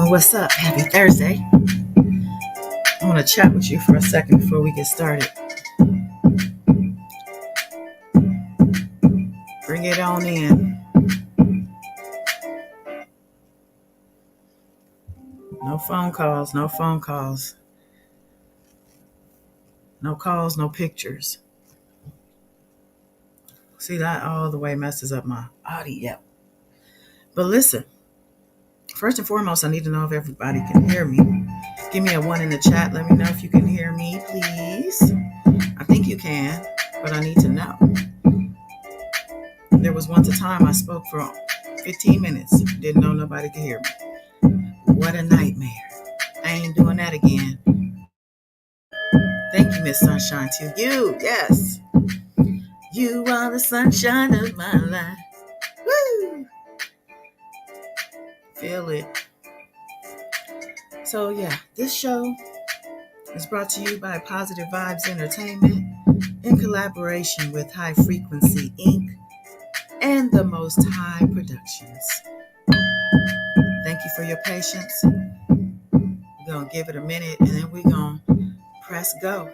Well, what's up? Happy Thursday. I want to chat with you for a second before we get started. Bring it on in. No phone calls, no phone calls. No calls, no pictures. See, that all the way messes up my audio. But listen, first and foremost, I need to know if everybody can hear me. Give me a 1 in the chat. Let me know if you can hear me, please. I think you can, but I need to know. There was once a time I spoke for 15 minutes. Didn't know nobody could hear me. What a nightmare. I ain't doing that again. Thank you, Miss Sunshine, to you. Yes. You are the sunshine of my life. Woo! Feel it. So, yeah, this show is brought to you by Positive Vibes Entertainment in collaboration with High Frequency Inc. and the Most High Productions. Thank you for your patience. We're going to give it a minute and then we're going to press go.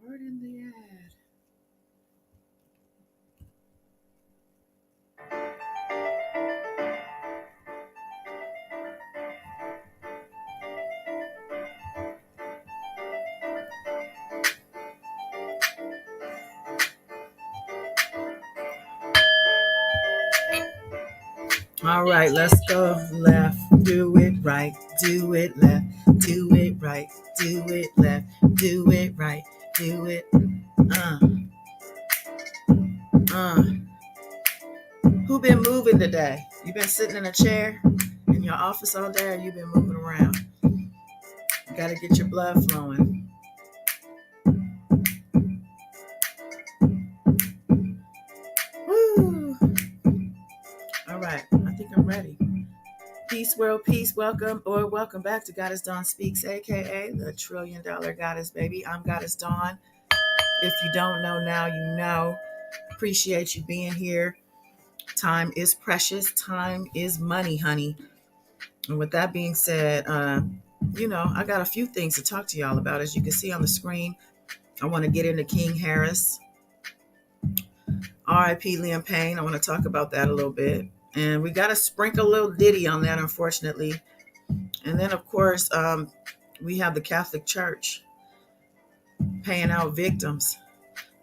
Pardon the ad. All right, let's go left, do it right, do it left, do it right, do it left, do it right, do it. Who been moving today? You been sitting in a chair in your office all day, or you been moving around? You gotta get your blood flowing. Woo! All right, I think I'm ready. Peace, world, peace. Welcome or welcome back to Goddess Dawn Speaks, aka the $1 trillion Goddess Baby. I'm Goddess Dawn. If you don't know now, you know. Appreciate you being here. Time is precious. Time is money, honey. And with that being said, I got a few things to talk to y'all about. As you can see on the screen, I want to get into King Harris. R.I.P. Payne. I want to talk about that a little bit. And we got to sprinkle a little Diddy on that, unfortunately. And then, of course, we have the Catholic Church paying out victims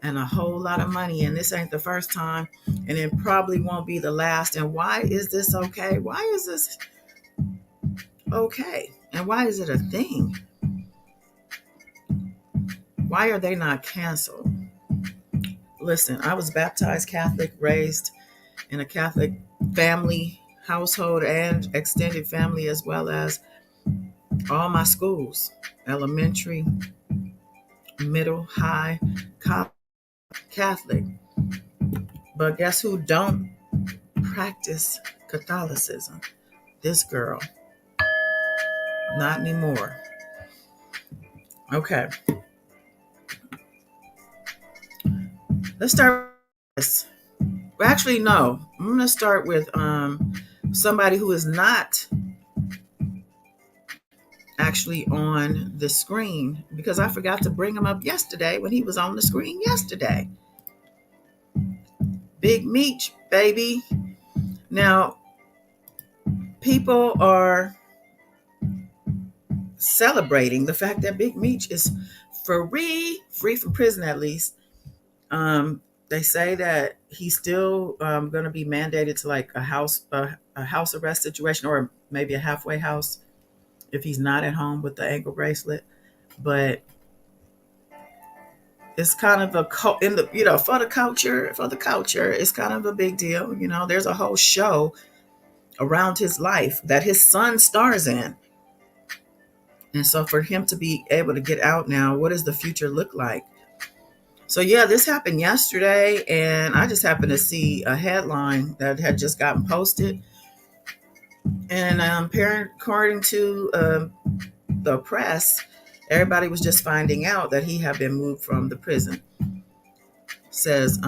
and a whole lot of money. And this ain't the first time, and it probably won't be the last. And why is this okay? Why is this okay? And why is it a thing? Why are they not canceled? Listen, I was baptized Catholic, raised in a Catholic family, household, and extended family, as well as all my schools, elementary, middle, high, Catholic. But guess who don't practice Catholicism? This girl. Not anymore. Okay. Let's start with this. Well, actually, no. I'm going to start with somebody who is not actually on the screen, because I forgot to bring him up yesterday when he was on the screen yesterday. Big Meech, baby. Now, people are celebrating the fact that Big Meech is free from prison at least. They say that he's still going to be mandated to like a house arrest situation, or maybe a halfway house if he's not at home with the ankle bracelet. But it's kind of for the culture, it's kind of a big deal. There's a whole show around his life that his son stars in. And so for him to be able to get out now, what does the future look like? So yeah, this happened yesterday, and I just happened to see a headline that had just gotten posted. And according to the press, everybody was just finding out that he had been moved from the prison. Says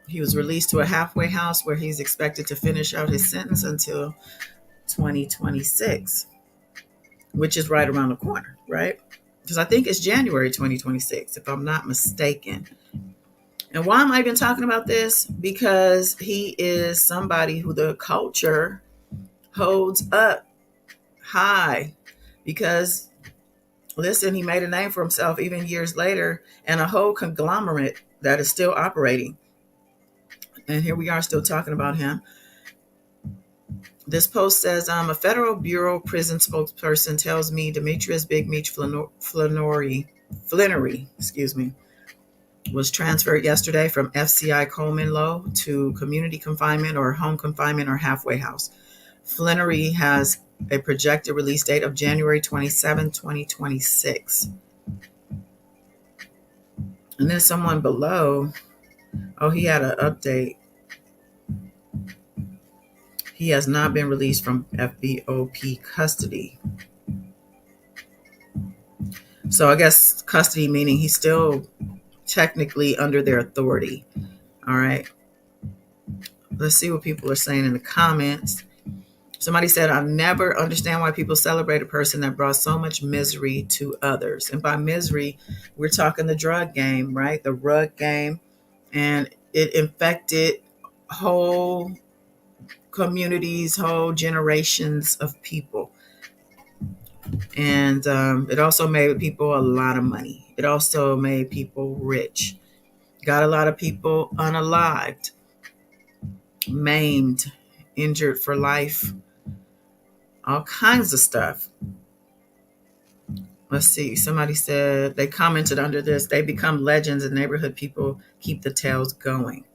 he was released to a halfway house where he's expected to finish out his sentence until 2026, which is right around the corner, right? Because I think it's January 2026, if I'm not mistaken. And why am I even talking about this? Because he is somebody who the culture holds up high. Because, listen, he made a name for himself even years later, and a whole conglomerate that is still operating. And here we are still talking about him. This post says, a federal bureau prison spokesperson tells me Demetrius Big Meech Flannery, was transferred yesterday from FCI Coleman Low to community confinement or home confinement or halfway house. Flannery has a projected release date of January 27, 2026. And then someone below, he had an update. He has not been released from FBOP custody. So I guess custody meaning he's still technically under their authority. All right. Let's see what people are saying in the comments. Somebody said, I never understand why people celebrate a person that brought so much misery to others. And by misery, we're talking the drug game, right? The rug game. And it infected whole communities, whole generations of people. And it also made people a lot of money. It also made people rich. Got a lot of people unalived, maimed, injured for life, all kinds of stuff. Let's see. Somebody said, they commented under this, they become legends and neighborhood people keep the tales going.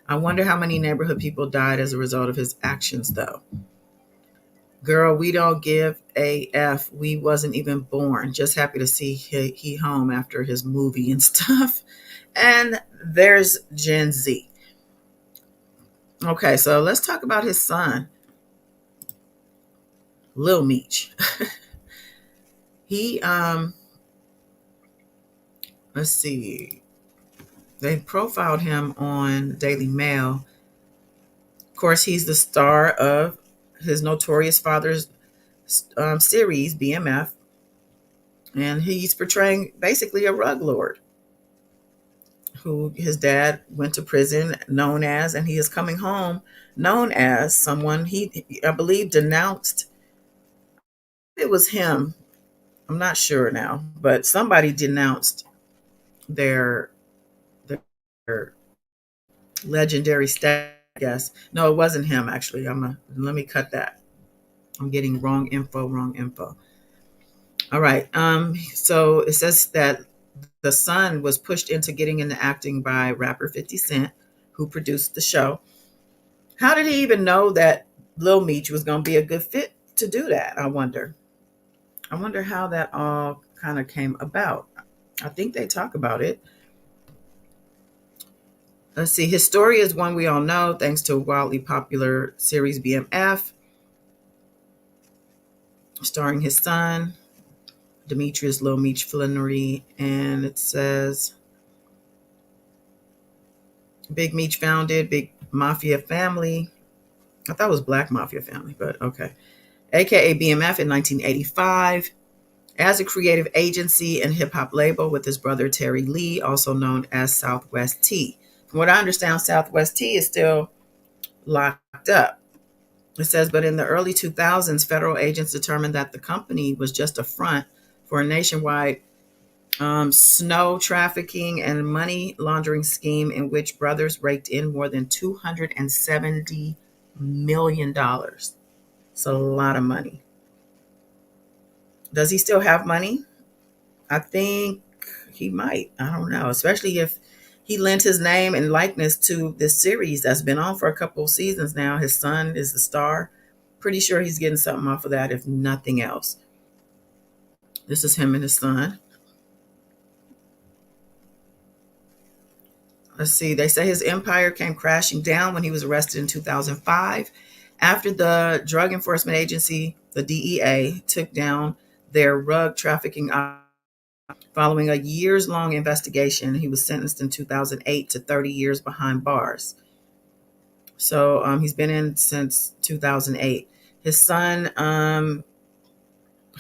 I wonder how many neighborhood people died as a result of his actions, though. Girl, we don't give a F. We wasn't even born. Just happy to see he home after his movie and stuff. And there's Gen Z. Okay, so let's talk about his son, Lil Meech. He, let's see. They profiled him on Daily Mail. Of course, he's the star of his notorious father's series, BMF. And he's portraying basically a rug lord who his dad went to prison known as, and he is coming home known as someone he, I believe, denounced. It was him. I'm not sure now, but somebody denounced their legendary status. I guess. No, it wasn't him actually. Let me cut that. I'm getting wrong info. All right. So it says that the son was pushed into getting into acting by rapper 50 Cent, who produced the show. How did he even know that Lil Meech was going to be a good fit to do that? I wonder how that all kind of came about. I think they talk about it. Let's see. His story is one we all know, thanks to a wildly popular series BMF, starring his son, Demetrius Lil Meech Flannery. And it says, Big Meech founded Big Mafia Family. I thought it was Black Mafia Family, but okay. AKA BMF in 1985. As a creative agency and hip-hop label with his brother Terry Lee, also known as Southwest T. From what I understand, Southwest T is still locked up. It says, but in the early 2000s, federal agents determined that the company was just a front for a nationwide snow trafficking and money laundering scheme in which brothers raked in more than $270 million. It's a lot of money. Does he still have money? I think he might. I don't know. Especially if He lent his name and likeness to this series that's been on for a couple of seasons now. His son is the star. Pretty sure he's getting something off of that, if nothing else. This is him and his son. Let's see. They say his empire came crashing down when he was arrested in 2005 after the Drug Enforcement Agency, the DEA, took down their rug trafficking. Following a years long investigation, he was sentenced in 2008 to 30 years behind bars. So he's been in since 2008. His son,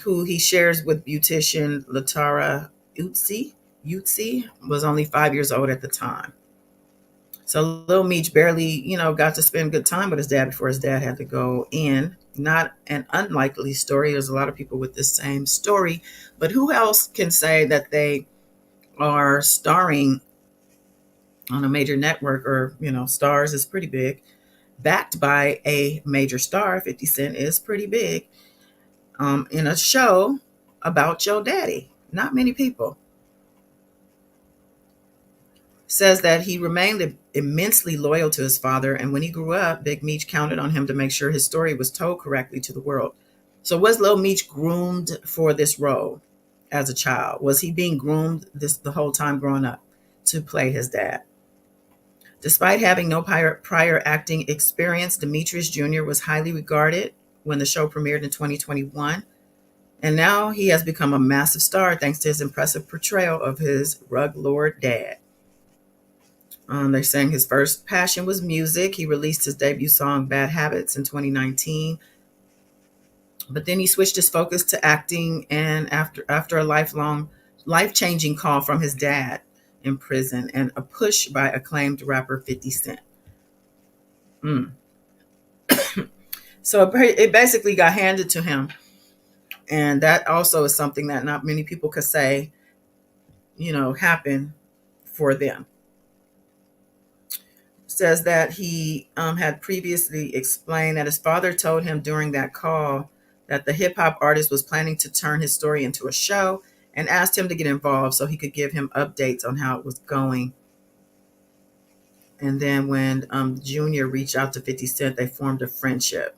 who he shares with beautician Latara Utsi, was only 5 years old at the time. So little Meech barely, got to spend good time with his dad before his dad had to go in. Not an unlikely story. There's a lot of people with this same story, but who else can say that they are starring on a major network, or Stars is pretty big, backed by a major star. 50 Cent is pretty big, in a show about your daddy. Not many people. Says that he remained immensely loyal to his father, and when he grew up, Big Meech counted on him to make sure his story was told correctly to the world. So was Lil Meech groomed for this role as a child? Was he being groomed the whole time growing up to play his dad? Despite having no prior acting experience, Demetrius Jr. was highly regarded when the show premiered in 2021. And now he has become a massive star thanks to his impressive portrayal of his rug lord dad. They're saying his first passion was music. He released his debut song Bad Habits in 2019. But then he switched his focus to acting, and after a life-changing call from his dad in prison and a push by acclaimed rapper 50 Cent. So it basically got handed to him. And that also is something that not many people could say, happened for them. Says that he had previously explained that his father told him during that call that the hip hop artist was planning to turn his story into a show, and asked him to get involved so he could give him updates on how it was going. And then when Junior reached out to 50 Cent, they formed a friendship.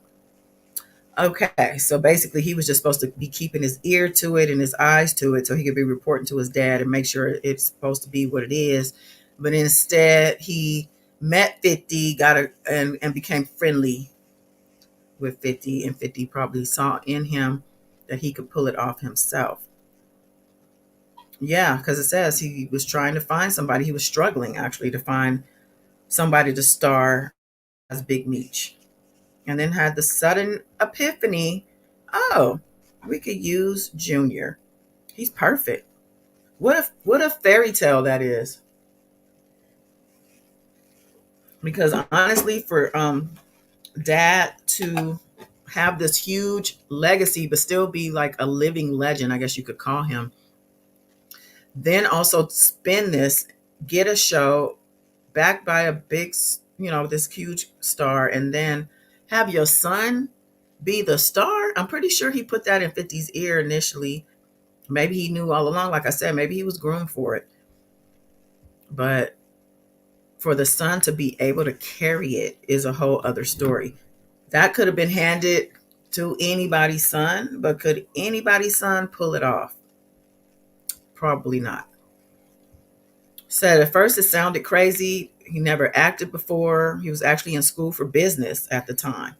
Okay, so basically he was just supposed to be keeping his ear to it and his eyes to it so he could be reporting to his dad and make sure it's supposed to be what it is. But instead, he met 50, and became friendly with 50, and 50 probably saw in him that he could pull it off himself. Yeah, because it says he was trying to find somebody. He was struggling actually to find somebody to star as Big Meech, and then had the sudden epiphany, oh, we could use Junior. He's perfect. What a fairy tale that is. Because honestly, for dad to have this huge legacy but still be like a living legend, I guess you could call him, then also spin this, get a show backed by a big, this huge star, and then have your son be the star. I'm pretty sure he put that in 50's ear initially. Maybe he knew all along. Like I said, maybe he was groomed for it. But for the son to be able to carry it is a whole other story. That could have been handed to anybody's son, but could anybody's son pull it off? Probably not. Said at first it sounded crazy. He never acted before. He was actually in school for business at the time.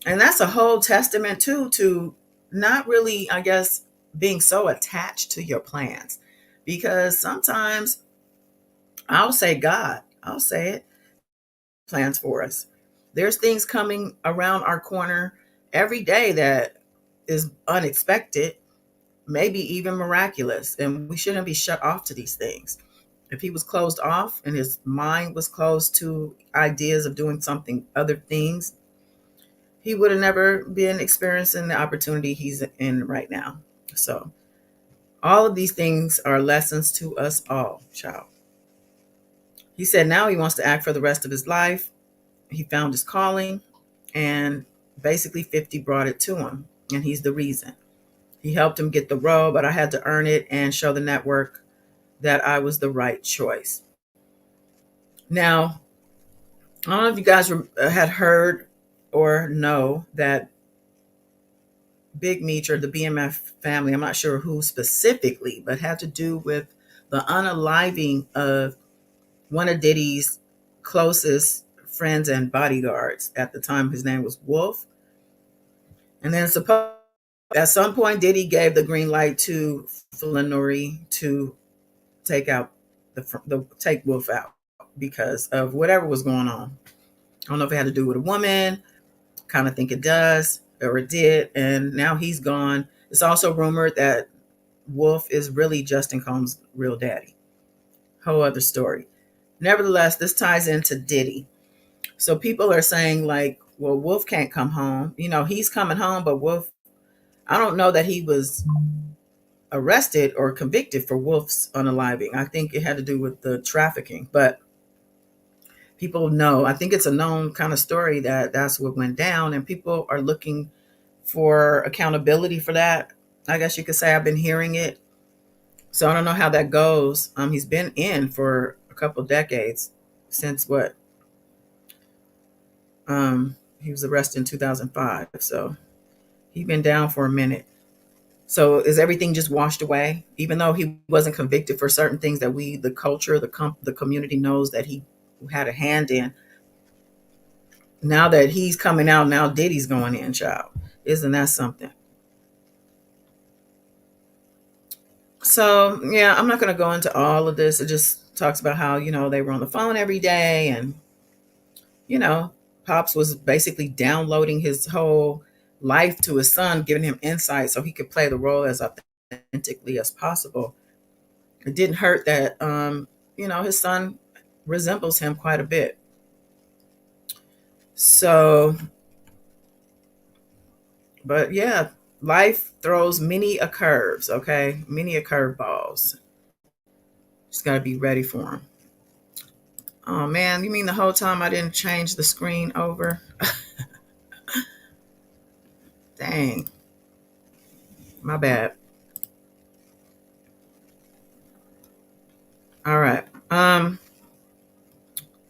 And that's a whole testament too to not really, I guess, being so attached to your plans. Because sometimes I'll say it, plans for us. There's things coming around our corner every day that is unexpected, maybe even miraculous, and we shouldn't be shut off to these things. If he was closed off and his mind was closed to ideas of doing something, other things, he would have never been experiencing the opportunity he's in right now. So all of these things are lessons to us all, child. He said now he wants to act for the rest of his life. He found his calling, and basically 50 brought it to him, and he's the reason. He helped him get the role, but I had to earn it and show the network that I was the right choice. Now, I don't know if you guys had heard or know that Big Meech or the BMF family, I'm not sure who specifically, but had to do with the unaliving of one of Diddy's closest friends and bodyguards. At the time, his name was Wolf. And then at some point, Diddy gave the green light to Flannery to take out take Wolf out because of whatever was going on. I don't know if it had to do with a woman. Kind of think it does, or it did. And now he's gone. It's also rumored that Wolf is really Justin Combs' real daddy. Whole other story. Nevertheless, this ties into Diddy. So people are saying, like, well, Wolf can't come home. He's coming home, but Wolf, I don't know that he was arrested or convicted for Wolf's unaliving. I think it had to do with the trafficking, but people know. I think it's a known kind of story that that's what went down, and people are looking for accountability for that. I guess you could say I've been hearing it. So I don't know how that goes. He's been in for a couple decades since what? He was arrested in 2005. So he's been down for a minute. So is everything just washed away? Even though he wasn't convicted for certain things that we, the culture, the community knows that he had a hand in. Now that he's coming out, now Diddy's going in, child. Isn't that something? So yeah, I'm not going to go into all of this. It just talks about how they were on the phone every day, and you know, Pops was basically downloading his whole life to his son, giving him insight so he could play the role as authentically as possible. It didn't hurt that his son resembles him quite a bit. So, but yeah, life throws many a curves, okay? Many a curveballs. Just got to be ready for them. Oh man, you mean the whole time I didn't change the screen over? Dang, my bad. All right.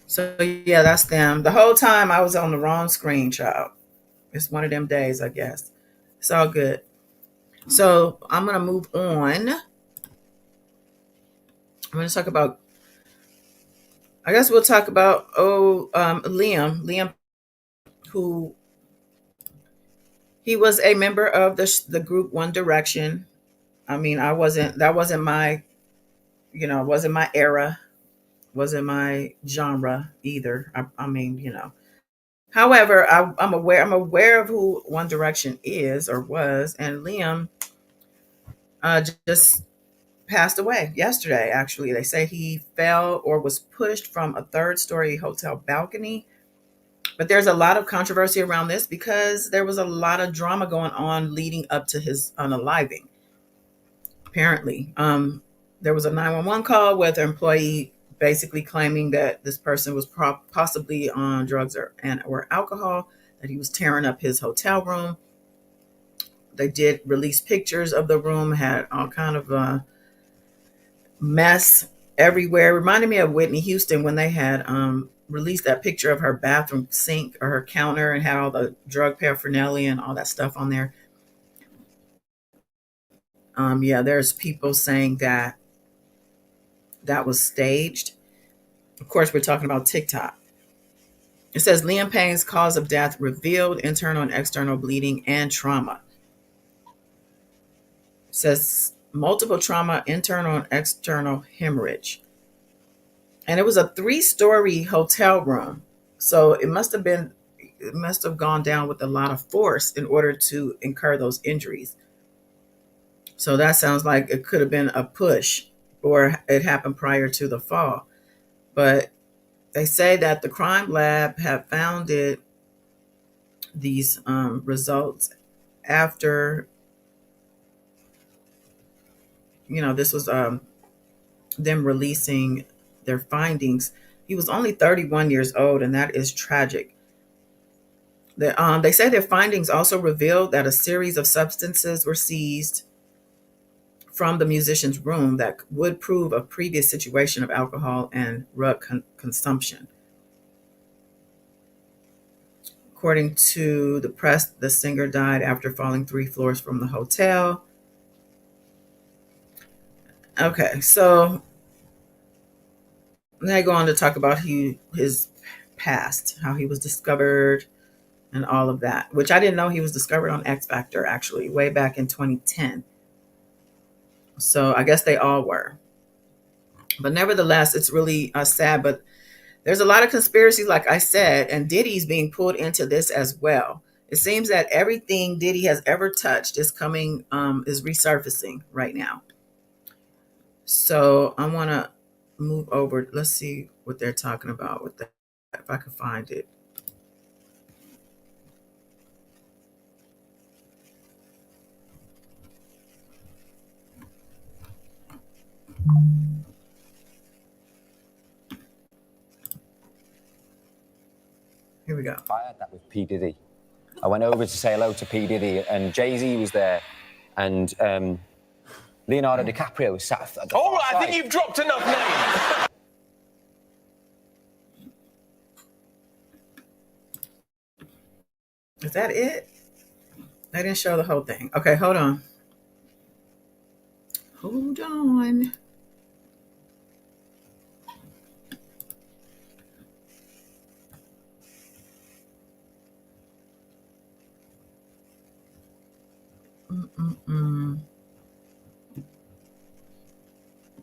So yeah, that's them. The whole time I was on the wrong screen, child. It's one of them days, I guess. It's all good. So I'm gonna move on. I'm gonna talk about. I guess we'll talk about Liam. Liam, who he was a member of the group One Direction. I mean, I wasn't. That wasn't my. Wasn't my era. Wasn't my genre either. I mean, However, I'm aware. I'm aware of who One Direction is or was, and Liam just passed away yesterday. Actually, they say he fell or was pushed from a third-story hotel balcony. But there's a lot of controversy around this because there was a lot of drama going on leading up to his unaliving. Apparently, there was a 911 call with an employee basically claiming that this person was possibly on drugs or alcohol, that he was tearing up his hotel room. They did release pictures of the room, had all kind of mess everywhere. Reminded me of Whitney Houston when they had released that picture of her bathroom sink or her counter and had all the drug paraphernalia and all that stuff on there. Yeah, there's people saying that that was staged. Of course, we're talking about TikTok. It says Liam Payne's cause of death revealed: internal and external bleeding and trauma. It says multiple trauma, internal and external hemorrhage. And it was a 3-story hotel room. So it must have gone down with a lot of force in order to incur those injuries. So that sounds like it could have been a push or it happened prior to the fall. But they say that the crime lab have founded these results after, this was them releasing their findings. He was only 31 years old, and that is tragic. They say their findings also revealed that a series of substances were seized from the musician's room that would prove a previous situation of alcohol and drug consumption. According to the press, the singer died after falling 3 floors from the hotel. Okay, so they go on to talk about his past, how he was discovered, and all of that, which I didn't know he was discovered on X Factor actually, way back in 2010. So I guess they all were. But nevertheless, it's really sad. But there's a lot of conspiracies, like I said, and Diddy's being pulled into this as well. It seems that everything Diddy has ever touched is resurfacing right now. So I want to move over. Let's see what they're talking about with that, if I can find it. Here we go. I had that with P. Diddy. I went over to say hello to P. Diddy, and Jay-Z was there, and Leonardo DiCaprio was sat at the All right, I think you've dropped enough names. Is that it? They didn't show the whole thing. Okay, hold on. Hold on.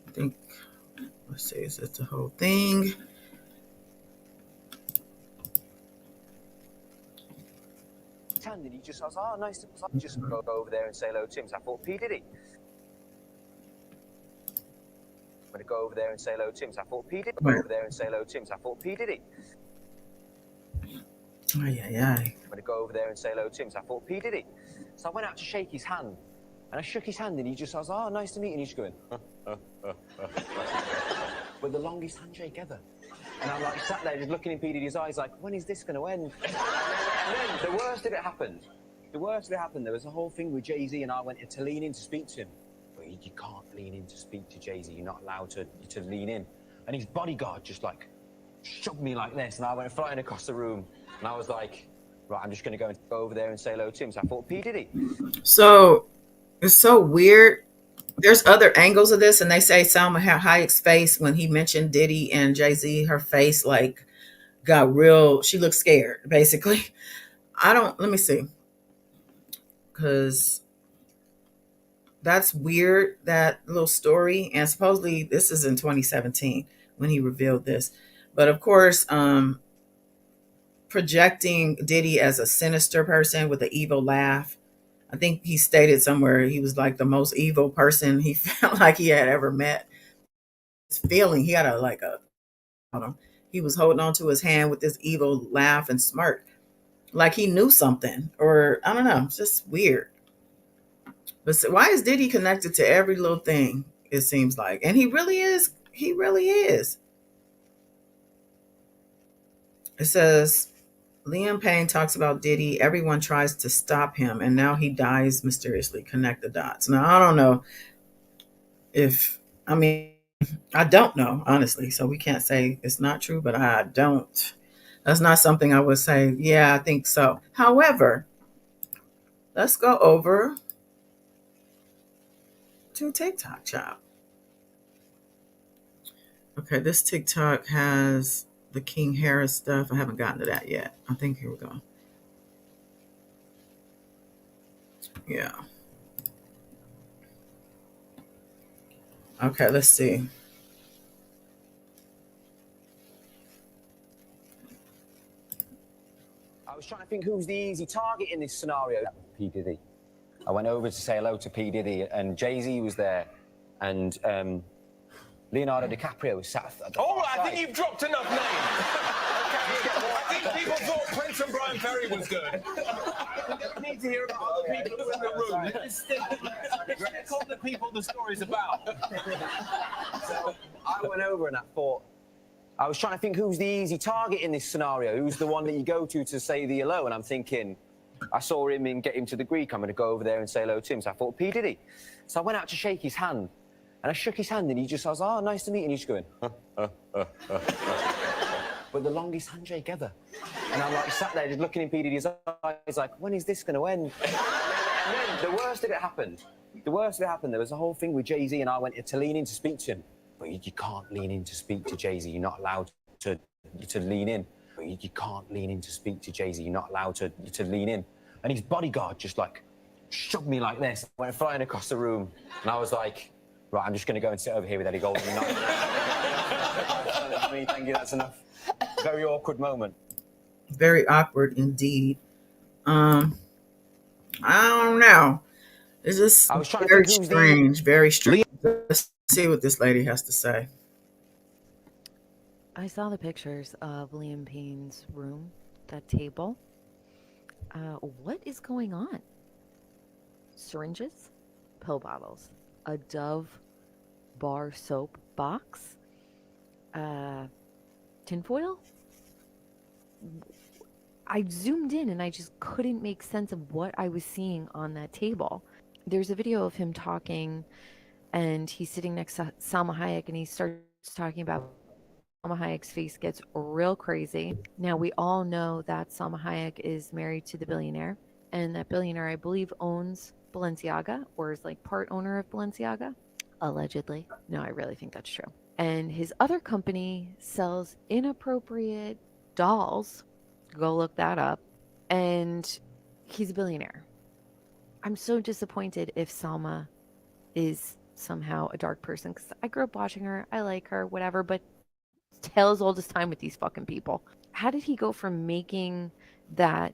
I think, let's see, is that the whole thing? And he just was, oh, nice to just go over there and say hello to him. So I thought, P. Diddy. I'm going to go over there and say hello to him. So I thought, P. Diddy. Go over there and say hello to him. So I thought, P. Diddy. Oh, yeah. I'm going to go over there and say hello to him. So I thought, P. Diddy. So I went out to shake his hand. And I shook his hand, and he just was, oh, nice to meet you. And he's going, with the longest handshake ever. And I'm like sat there just looking in P. Diddy's eyes like, when is this going to end? And then the worst of it happened. There was a whole thing with Jay-Z, and I went to lean in to speak to him. But you can't lean in to speak to Jay-Z. You're not allowed to lean in. And his bodyguard just like shoved me like this, and I went flying across the room. And I was like, right, I'm just going to go over there and say hello to him. So I thought, P. Diddy. So it's so weird. There's other angles of this, and they say Salma Hayek's face when he mentioned Diddy and Jay-Z, her face like got real. She looked scared, basically. Let me see. Because that's weird, that little story. And supposedly this is in 2017 when he revealed this. But of course, projecting Diddy as a sinister person with an evil laugh. I think he stated somewhere he was like the most evil person he felt like he had ever met. His feeling, he had he was holding on to his hand with this evil laugh and smirk, like he knew something, or I don't know, it's just weird. But so why is Diddy connected to every little thing? It seems like, and he really is. He really is. It says Liam Payne talks about Diddy. Everyone tries to stop him, and now he dies mysteriously. Connect the dots. Now, I don't know I don't know, honestly. So we can't say it's not true, but I don't. That's not something I would say, yeah, I think so. However, let's go over to TikTok, child. Okay, this TikTok has the King Harris stuff. I haven't gotten to that yet. I think here we go. Yeah. Okay, let's see. I was trying to think who's the easy target in this scenario. P. Diddy. I went over to say hello to P. Diddy, and Jay-Z was there, and Leonardo DiCaprio was sat at the All right, I think you've dropped enough names. I think people thought Prince and Brian Ferry was good. We don't need to hear about other people who are in the room. Let's stick on the people the story's about. So I went over and I was trying to think who's the easy target in this scenario, who's the one that you go to say the hello, and I'm thinking, I saw him and get him to the Greek. I'm going to go over there and say hello to him. So I thought, P. Diddy. So I went out to shake his hand. And I shook his hand and I was, oh, nice to meet you. And he's going, but the longest handshake ever. And I'm like, sat there just looking in P. Diddy's eyes like, when is this going to end? And then the worst of it happened. The worst of it happened. There was a whole thing with Jay-Z and I went to lean in to speak to him. But you can't lean in to speak to Jay-Z. You're not allowed to lean in. But you can't lean in to speak to Jay-Z. You're not allowed to lean in. And his bodyguard just like shoved me like this. Went flying across the room. And I was like, right, I'm just going to go and sit over here with Eddie Golden. I mean, thank you, that's enough. Very awkward moment. Very awkward indeed. I don't know. It's just very strange, very strange. Let's see what this lady has to say. I saw the pictures of Liam Payne's room, that table. What is going on? Syringes, pill bottles, a Dove bar soap box, tinfoil. I zoomed in and I just couldn't make sense of what I was seeing on that table. There's a video of him talking and he's sitting next to Salma Hayek and he starts talking about Salma Hayek's face gets real crazy. Now, we all know that Salma Hayek is married to the billionaire, and that billionaire, I believe, owns Balenciaga, or is like part owner of Balenciaga, allegedly. No, I really think that's true. And his other company sells inappropriate dolls. Go look that up. And he's a billionaire. I'm so disappointed if Salma is somehow a dark person, because I grew up watching her. I like her, whatever, but tale as old as time with these fucking people. How did he go from making that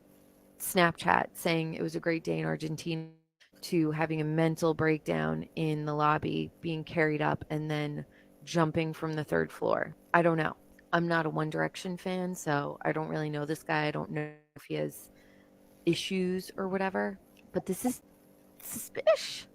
Snapchat saying it was a great day in Argentina to having a mental breakdown in the lobby, being carried up, and then jumping from the third floor? I don't know. I'm not a One Direction fan, so I don't really know this guy. I don't know if he has issues or whatever, but this is suspicious.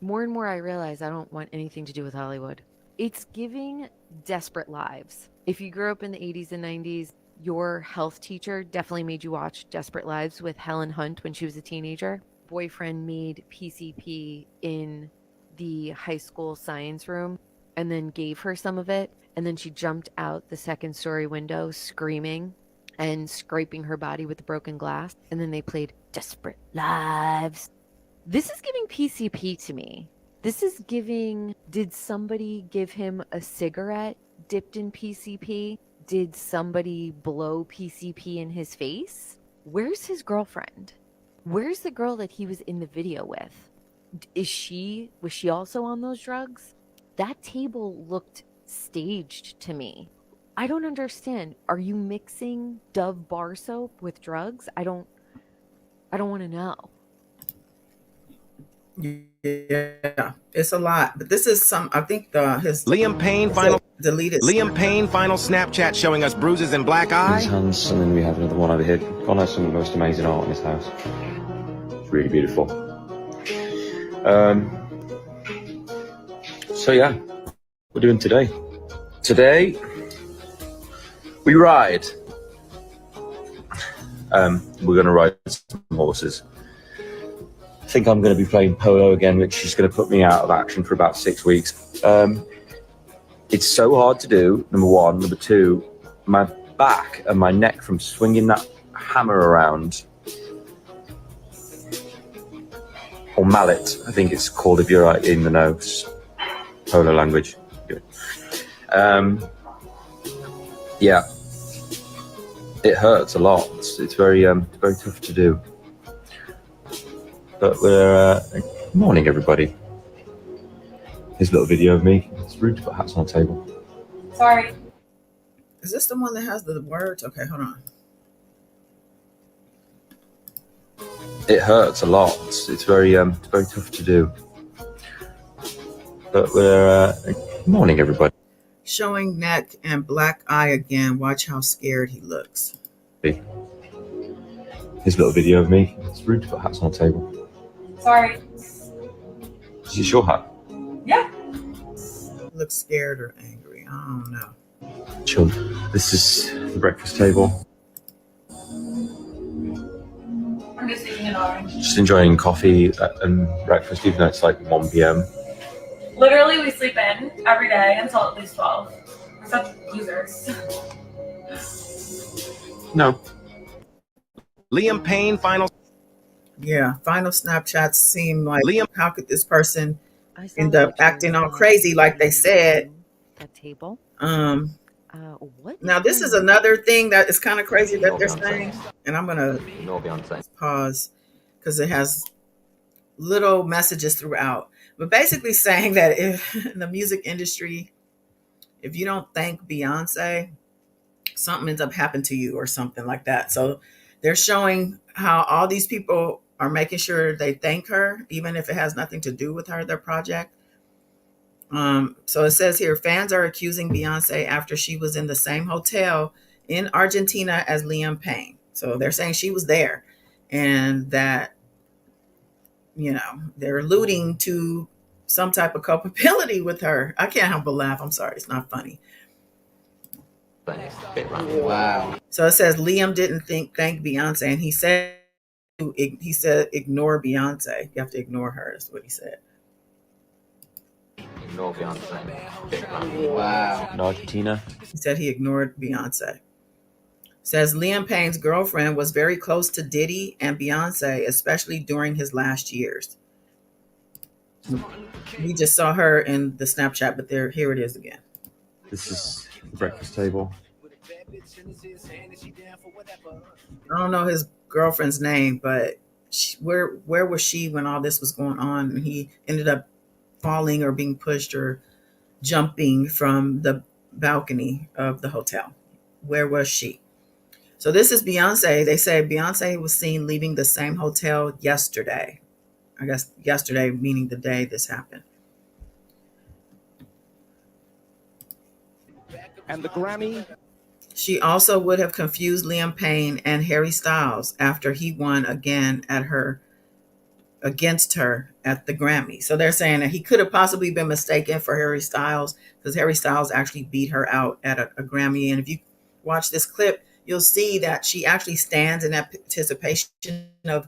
More and more I realize I don't want anything to do with Hollywood. It's giving Desperate Lives. If you grew up in the 80s and 90s, your health teacher definitely made you watch Desperate Lives with Helen Hunt when she was a teenager. Boyfriend made PCP in the high school science room and then gave her some of it. And then she jumped out the second story window screaming and scraping her body with the broken glass. And then they played Desperate Lives. This is giving PCP to me. This is giving, did somebody give him a cigarette dipped in PCP? Did somebody blow PCP in his face? Where's his girlfriend? Where's the girl that he was in the video with? Was she also on those drugs? That table looked staged to me. I don't understand. Are you mixing Dove bar soap with drugs? I don't want to know. Yeah, it's a lot, but this is I think his Liam Payne final Snapchat showing us bruises and black eye. His hands, and then we have another one over here. God has some of the most amazing art in his house. It's really beautiful. So yeah, we're doing today. Today we ride. We're gonna ride some horses. I think I'm going to be playing polo again, which is going to put me out of action for about 6 weeks. It's so hard to do, number one. Number two, my back and my neck from swinging that hammer around, or mallet, I think it's called if you're in the know, polo language. Yeah, it hurts a lot. It's very tough to do. But we're morning, everybody. Here's a little video of me. It's rude to put hats on the table. Sorry. Is this the one that has the words? Okay, hold on. It hurts a lot. It's very tough to do. But we're morning, everybody. Showing neck and black eye again. Watch how scared he looks. Here's a little video of me. It's rude to put hats on the table. Sorry. Is this your hat? Yeah. Looks scared or angry. I don't know. Chill. This is the breakfast table. I'm missing an orange. Just enjoying coffee and breakfast, even though it's like 1 p.m. Literally, we sleep in every day until at least 12. We're such losers. No. Liam Payne final. Yeah, final Snapchats seem like, Liam. how could this person I saw end the up acting pictures all of crazy like they said? that table. What? Now this is another thing that is kind of crazy that they're saying, and I'm gonna pause because it has little messages throughout, but basically saying that if in the music industry, if you don't thank Beyonce, something ends up happening to you or something like that. So they're showing how all these people are making sure they thank her, even if it has nothing to do with her, their project. So it says here, fans are accusing Beyonce after she was in the same hotel in Argentina as Liam Payne. So they're saying she was there, and that, you know, they're alluding to some type of culpability with her. I can't help but laugh. I'm sorry, it's not funny. Wow. So it says Liam didn't thank Beyonce, and he said ignore Beyonce. You have to ignore her. Is what he said. Ignore Beyonce. Wow. In Argentina. He said he ignored Beyonce. Says Liam Payne's girlfriend was very close to Diddy and Beyonce, especially during his last years. We just saw her in the Snapchat, but here it is again. This is the breakfast table. I don't know his girlfriend's name, but where was she when all this was going on? And he ended up falling or being pushed or jumping from the balcony of the hotel. Where was she? So this is Beyonce. They say Beyonce was seen leaving the same hotel yesterday. I guess yesterday meaning the day this happened. And the Grammy. She also would have confused Liam Payne and Harry Styles after he won again against her at the Grammy. So they're saying that he could have possibly been mistaken for Harry Styles because Harry Styles actually beat her out at a Grammy. And if you watch this clip, you'll see that she actually stands in anticipation of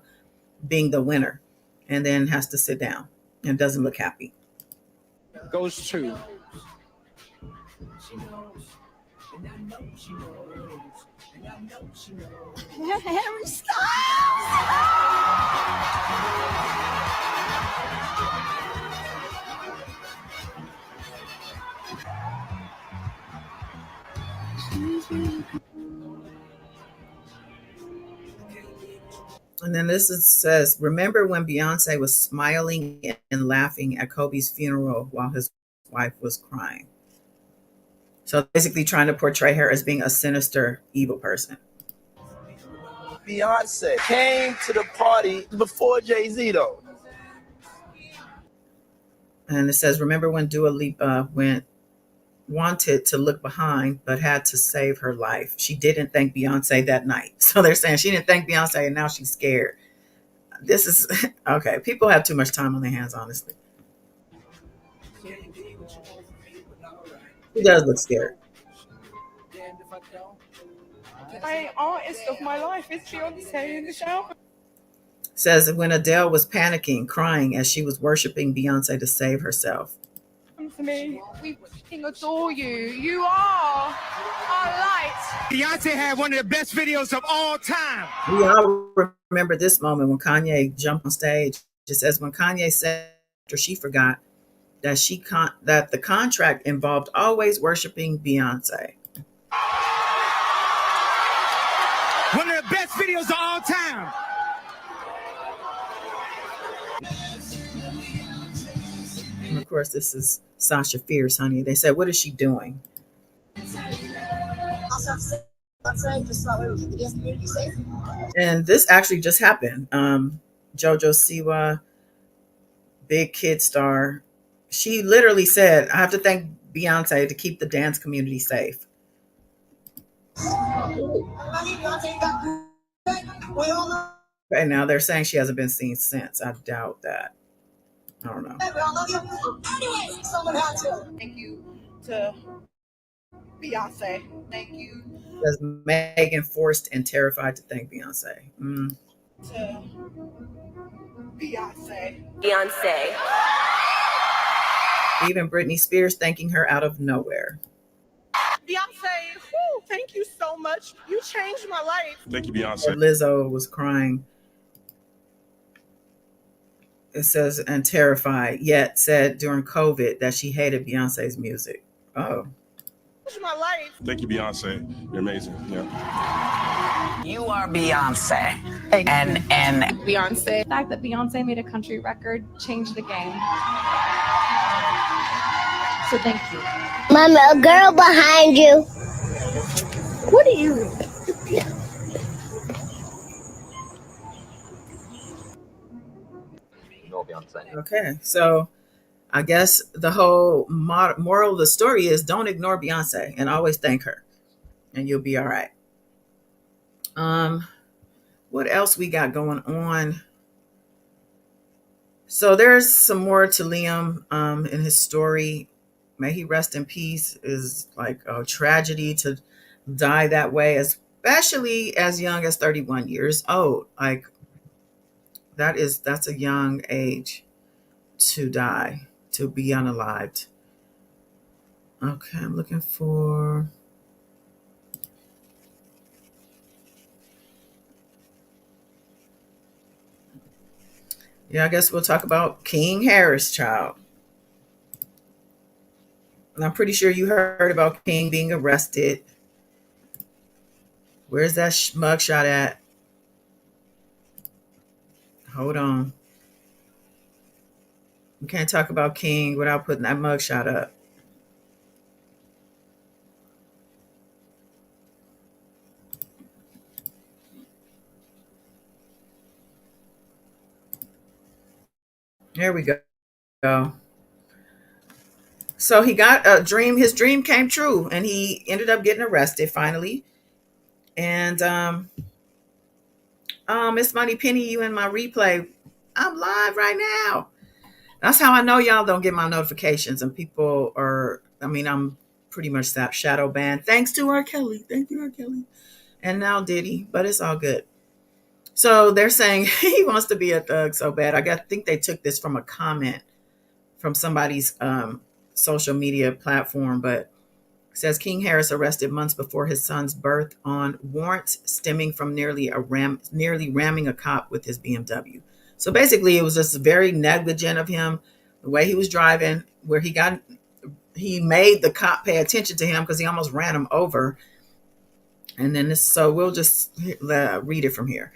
being the winner and then has to sit down and doesn't look happy. Goes to. Harry Styles! And then says, remember when Beyonce was smiling and laughing at Kobe's funeral while his wife was crying? So basically trying to portray her as being a sinister, evil person. Beyonce came to the party before Jay-Z, though. And it says, remember when Dua Lipa wanted to look behind, but had to save her life. She didn't thank Beyonce that night. So they're saying she didn't thank Beyonce and now she's scared. This is, okay, people have too much time on their hands, honestly. He does look scared. My artist of my life is Beyonce in the shower. Says when Adele was panicking, crying as she was worshiping Beyonce to save herself. Come to me. We fucking adore you. You are our light. Beyonce had one of the best videos of all time. We all remember this moment when Kanye jumped on stage. It says when Kanye said after she forgot that that the contract involved always worshiping Beyonce. One of the best videos of all time. And of course, this is Sasha Fierce, honey. They said, what is she doing? And this actually just happened. JoJo Siwa, big kid star, she literally said, I have to thank Beyonce to keep the dance community safe. Okay, now they're saying she hasn't been seen since. I doubt that. I don't know. Thank you to Beyonce. Thank you. Says Megan forced and terrified to thank Beyonce. Beyonce. Even Britney Spears thanking her out of nowhere. Beyonce, whew, thank you so much. You changed my life. Thank you, Beyonce. Lizzo was crying. It says, and terrified, yet said during COVID that she hated Beyonce's music. Oh. My life. Thank you, Beyonce. You're amazing. Yeah. You are Beyonce. And Beyonce. The fact that Beyonce made a country record changed the game. So thank you. Mama, a girl behind you. What are you? No Beyonce. Okay, so I guess the whole moral of the story is don't ignore Beyonce and always thank her, and you'll be all right. What else we got going on? So there's some more to Liam in his story. May he rest in peace. Is like a tragedy to die that way, especially as young as 31 years old. Like that's a young age to die, to be unalived. Okay, I'm looking for. Yeah, I guess we'll talk about King Harris, child. And I'm pretty sure you heard about King being arrested. Where's that mugshot at? Hold on. We can't talk about King without putting that mugshot up. There we go. So he got a dream. His dream came true, and he ended up getting arrested finally. And Miss Money Penny, you in my replay. I'm live right now. That's how I know y'all don't get my notifications. And people are, I'm pretty much shadow banned. Thanks to R. Kelly. Thank you, R. Kelly. And now Diddy, but it's all good. So they're saying he wants to be a thug so bad. I think they took this from a comment from somebody's social media platform, but it says King Harris arrested months before his son's birth on warrants stemming from nearly ramming a cop with his BMW. So basically, it was just very negligent of him, the way he was driving, where he made the cop pay attention to him because he almost ran him over. And then so we'll just read it from here.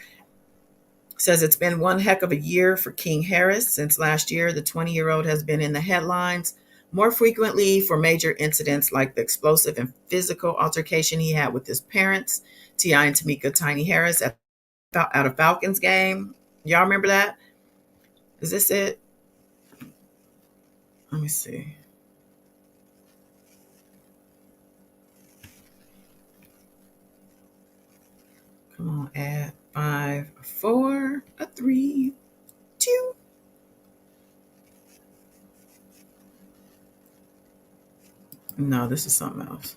It says it's been one heck of a year for King Harris. Since last year, the 20-year-old has been in the headlines more frequently for major incidents like the explosive and physical altercation he had with his parents, T.I. and Tamika Tiny Harris, at a Falcons game. Y'all remember that? Is this it? Let me see. Come on, add 5, 4, 3, 2. No, this is something else.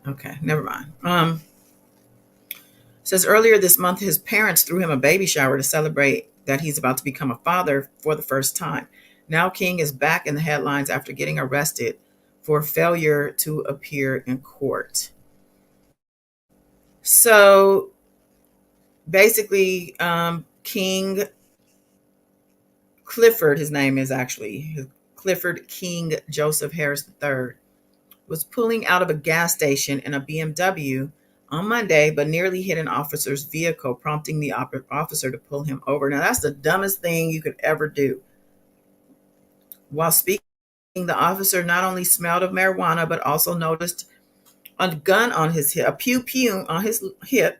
Okay, never mind. Says earlier this month, his parents threw him a baby shower to celebrate that he's about to become a father for the first time. Now King is back in the headlines after getting arrested for failure to appear in court. So basically, King Clifford, his name is actually Clifford King Joseph Harris III, was pulling out of a gas station in a BMW on Monday, but nearly hit an officer's vehicle, prompting the officer to pull him over. Now, that's the dumbest thing you could ever do. While speaking, the officer not only smelled of marijuana, but also noticed a gun on his hip, a pew-pew on his hip.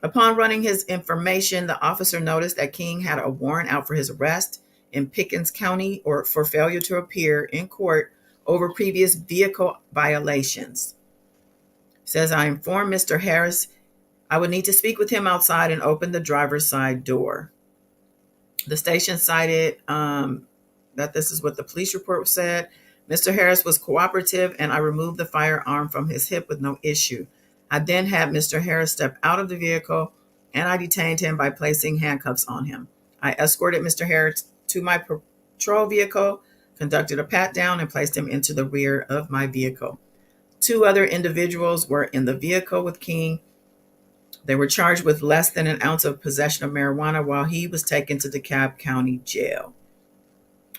Upon running his information, the officer noticed that King had a warrant out for his arrest in Pickens County for failure to appear in court over previous vehicle violations. Says, I informed Mr. Harris I would need to speak with him outside and open the driver's side door. The station cited that this is what the police report said. Mr. Harris was cooperative and I removed the firearm from his hip with no issue. I then had Mr. Harris step out of the vehicle and I detained him by placing handcuffs on him. I escorted Mr. Harris to my patrol vehicle, conducted a pat down, and placed him into the rear of my vehicle. 2 other individuals were in the vehicle with King. They were charged with less than an ounce of possession of marijuana while he was taken to DeKalb County Jail.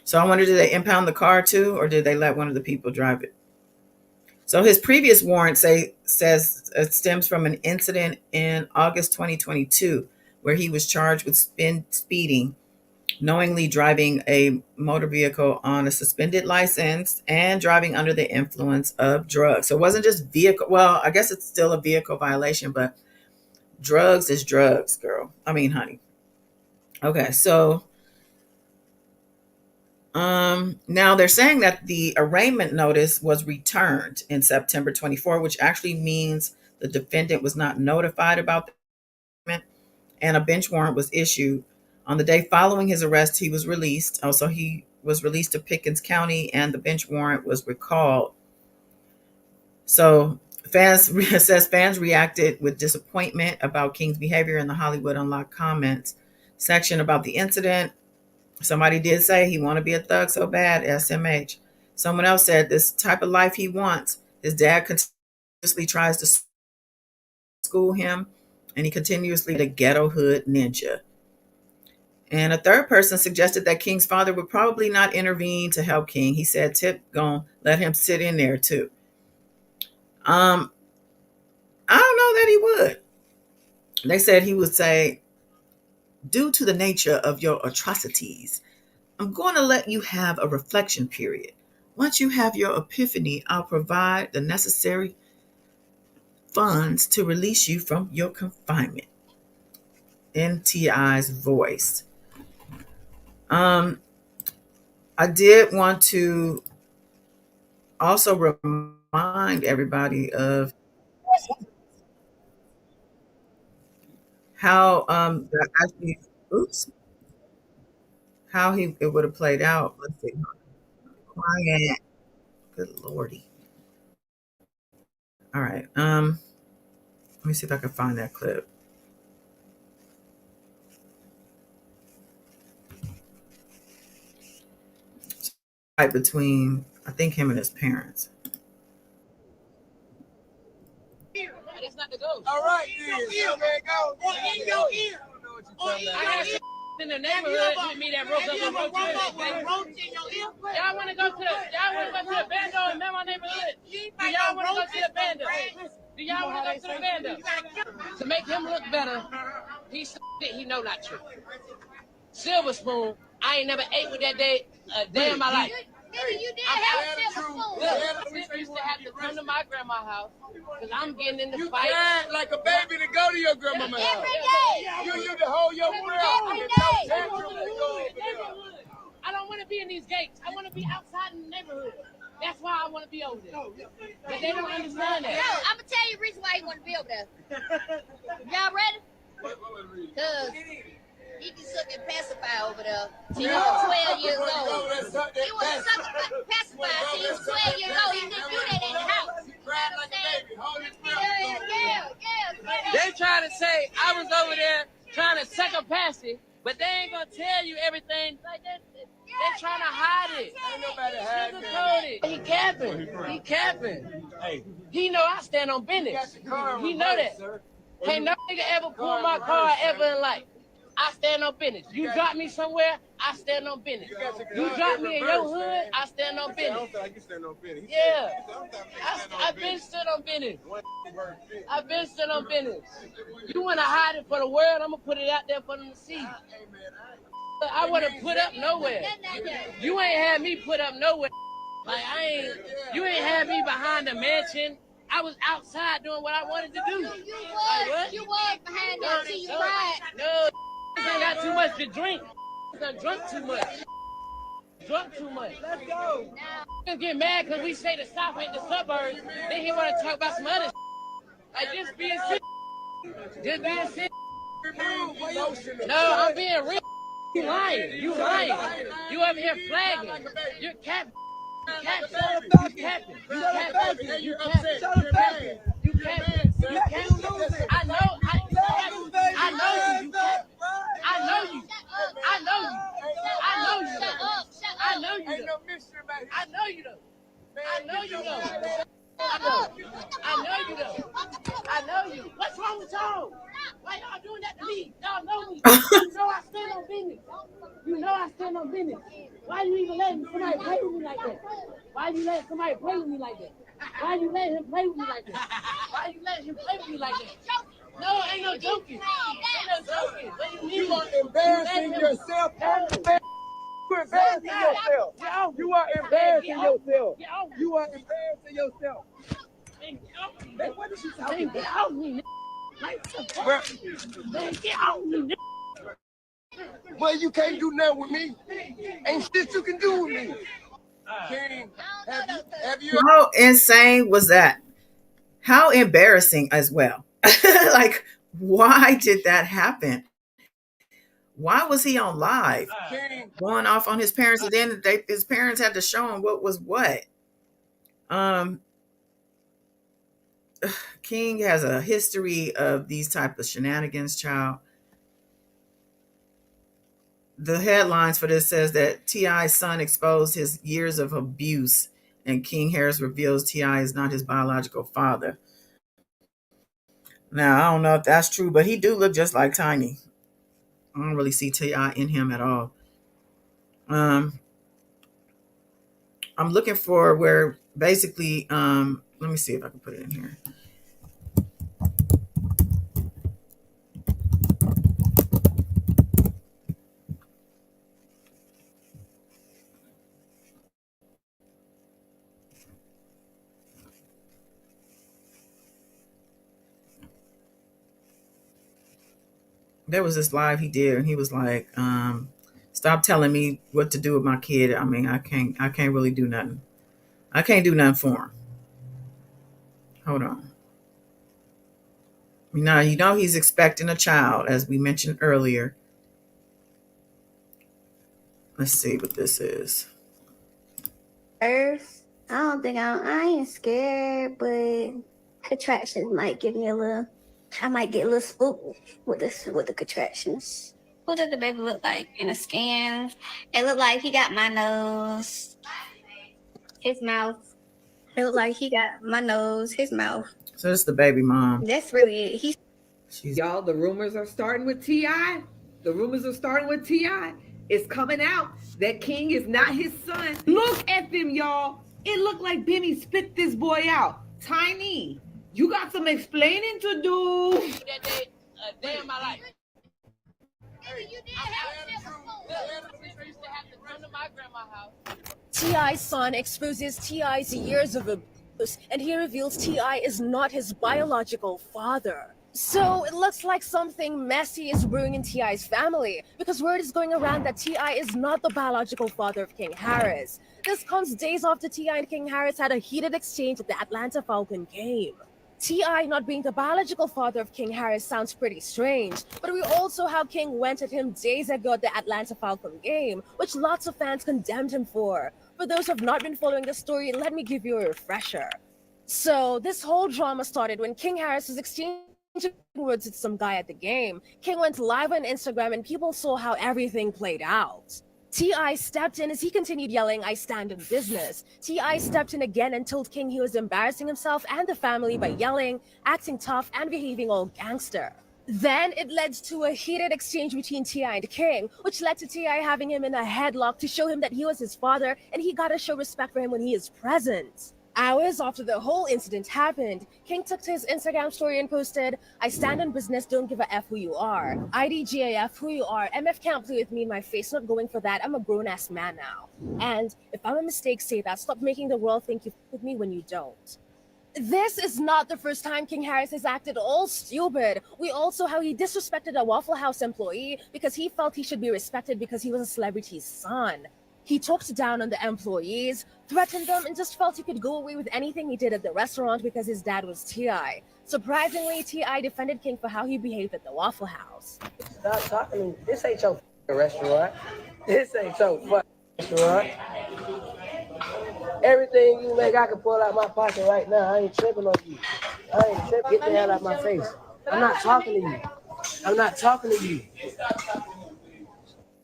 So I wonder, did they impound the car too, or did they let one of the people drive it? So his previous warrant says it stems from an incident in August 2022 where he was charged with speeding, knowingly driving a motor vehicle on a suspended license, and driving under the influence of drugs. So it wasn't just vehicle. Well, I guess it's still a vehicle violation, but drugs is drugs, girl. I mean, honey. Okay, so now they're saying that the arraignment notice was returned in September 24, which actually means the defendant was not notified about the arraignment, and a bench warrant was issued. On the day following his arrest, he was released. Also, he was released to Pickens County, and the bench warrant was recalled. So fans reacted with disappointment about King's behavior in the Hollywood Unlocked comments section about the incident. Somebody did say he want to be a thug so bad, SMH. Someone else said this type of life he wants. His dad continuously tries to school him, and he continuously the ghetto hood ninja. And a third person suggested that King's father would probably not intervene to help King. He said Tip gonna let him sit in there too. I don't know that he would. They said he would say, due to the nature of your atrocities, I'm going to let you have a reflection period. Once you have your epiphany, I'll provide the necessary funds to release you from your confinement. In T.I.'s voice. I did want to also remind everybody of how actually, how it would have played out. Let's see. Quiet. Good lordy. All right. Let me see if I can find that clip. Right between, I think, him and his parents. That's not the ghost. All right, then. In your ear. I had in the neighborhood with me that broke up with y'all want to go to the bando and man my neighborhood? Do y'all want to go to the bando? Do y'all want to go to the bando? To make him look better, he know not true. Silver spoon, I ain't never ate with that day a day in my life. Nigga, you did have a silver spoon. Look, used to have to come to my grandma's house because I'm getting in the fight. You cried like a baby to go to your grandma's house. Every day. You used to hold your breath. Every day. I don't want to be in these gates. I want to be outside in the neighborhood. That's why I want to be over there. But they don't understand that. No, I'm going to tell you the reason why you want to be over there. Y'all ready? Because he can suck and pacify over there till he was 12 years old. He was sucking and pacify till he was 12 years old. He couldn't do that in the house. You know what I'm saying? Yeah. They trying to say I was over there trying to suck a passy, but they ain't going to tell you everything like that. They're trying to hide it. Ain't nobody hiding it. He capping. Hey. He know I stand on business. He know that. Can't no nigga ever pull my car ever in life. I stand on business. You drop me somewhere, I stand on business. You drop me in your hood, I stand on business. I don't feel like you stand on business. Yeah. I've been stood on business. I've been stood on business. You want to hide it for the world, I'm going to put it out there for them to see. I wouldn't put up nowhere. You ain't had me put up nowhere. Like, you ain't had me behind the mansion. I was outside doing what I wanted to do. You was behind that till you cried. No. I got too much to drink. I drunk too much. Let's go. Now, get mad because we say the South ain't the suburbs. Then he want to talk about some other shit. Like, just being sick. No, I'm being real. You lying. You over here flagging. You're capping. I know. I know you. I know you. I know you. I know you. I know you. Ain't no mystery, man. I know you though. I know you though. I know you though. I know you. What's wrong with y'all? Why y'all doing that to me? Y'all know me. You know I stand on business. You know I stand on business. Why you even letting somebody play with me like that? Why you letting somebody play with me like that? Why you letting him play with me like that? Why you letting him play with me like that? No, ain't no joking. Ain't no joking. What do you mean? You are embarrassing yourself. You're embarrassing yourself. You are embarrassing yourself. You are embarrassing yourself. Man, what is she talking about? Get off me, man, get off me. Well, you can't do nothing with me. Ain't shit you can do with me. King, have you How insane was that? How embarrassing as well. Like, why did that happen? Why was he on live going off on his parents, and then his parents had to show him what was what? King has a history of these type of shenanigans, child. The headlines for this says that T.I.'s son exposed his years of abuse, and King Harris reveals T.I. is not his biological father. Now, I don't know if that's true, but he do look just like Tiny. I don't really see T.I. in him at all. I'm looking for where basically, let me see if I can put it in here. There was this live he did, and he was like, stop telling me what to do with my kid. I mean, I can't really do nothing. I can't do nothing for him. Hold on. Now, you know he's expecting a child, as we mentioned earlier. Let's see what this is. Earth. I ain't scared, but contractions might give me a little. I might get a little spooked with the contractions. What does the baby look like in the scan? It looked like he got my nose, his mouth. It looked like he got my nose, his mouth. So it's the baby mom. That's really it. Y'all, the rumors are starting with T.I. The rumors are starting with T.I. It's coming out that King is not his son. Look at them, y'all. It looked like Benny spit this boy out. Tiny, you got some explaining to do. That day, a day of my life. T.I.'s son exposes T.I.'s years of abuse, and he reveals T.I. is not his biological father. So it looks like something messy is brewing in T.I.'s family, because word is going around that T.I. is not the biological father of King Harris. This comes days after T.I. and King Harris had a heated exchange at the Atlanta Falcon game. T.I. not being the biological father of King Harris sounds pretty strange, but we also have King went at him days ago at the Atlanta Falcon game, which lots of fans condemned him for. For those who have not been following the story, let me give you a refresher. So this whole drama started when King Harris was exchanging words with some guy at the game. King went live on Instagram and people saw how everything played out. T.I. stepped in as he continued yelling, "I stand in business." T.I. stepped in again and told King he was embarrassing himself and the family by yelling, acting tough, and behaving all gangster. Then it led to a heated exchange between T.I. and King, which led to T.I. having him in a headlock to show him that he was his father and he gotta show respect for him when he is present. Hours after the whole incident happened, King took to his Instagram story and posted, "I stand in business, don't give a F who you are. IDGAF who you are. MF can't play with me in my face, not going for that. I'm a grown-ass man now. And if I'm a mistake, say that. Stop making the world think you with me when you don't." This is not the first time King Harris has acted all stupid. We also how he disrespected a Waffle House employee because he felt he should be respected because he was a celebrity's son. He talked down on the employees, threatened them, and just felt he could go away with anything he did at the restaurant because his dad was T.I. Surprisingly, T.I. defended King for how he behaved at the Waffle House. Stop talking to me. This ain't your restaurant. This ain't your restaurant. Everything you make, I can pull out my pocket right now. I ain't tripping on you. I ain't tripping. Get the hell out of my face. I'm not talking to you. I'm not talking to you.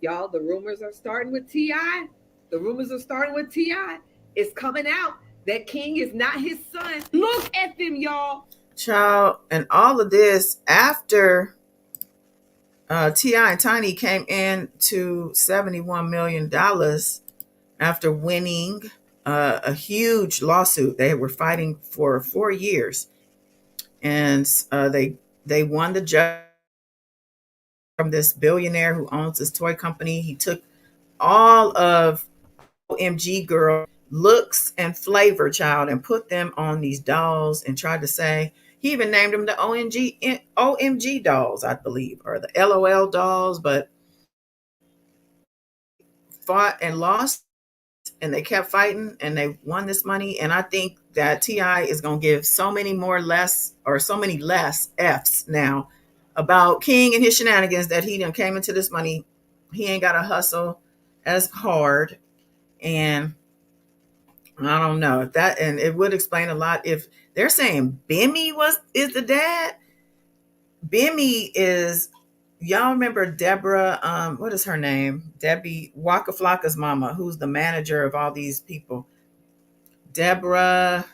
Y'all, the rumors are starting with T.I. The rumors are starting with T.I. It's coming out that King is not his son. Look at them, y'all. Child, and all of this after T.I. and Tiny came in to $71 million after winning a huge lawsuit. They were fighting for 4 years, and they won the judge from this billionaire who owns this toy company. He took all of OMG girl looks and flavor, child, and put them on these dolls and tried to say, he even named them the OMG dolls, I believe, or the LOL dolls, but fought and lost, and they kept fighting and they won this money. And I think that T.I. is going to give so many less F's now about King and his shenanigans, that he done came into this money. He ain't got to hustle as hard. And I don't know if that, and it would explain a lot if they're saying Bimmy is the dad. Bimmy is, y'all remember Deborah, what is her name? Debbie Waka Flocka's mama, who's the manager of all these people. Deborah,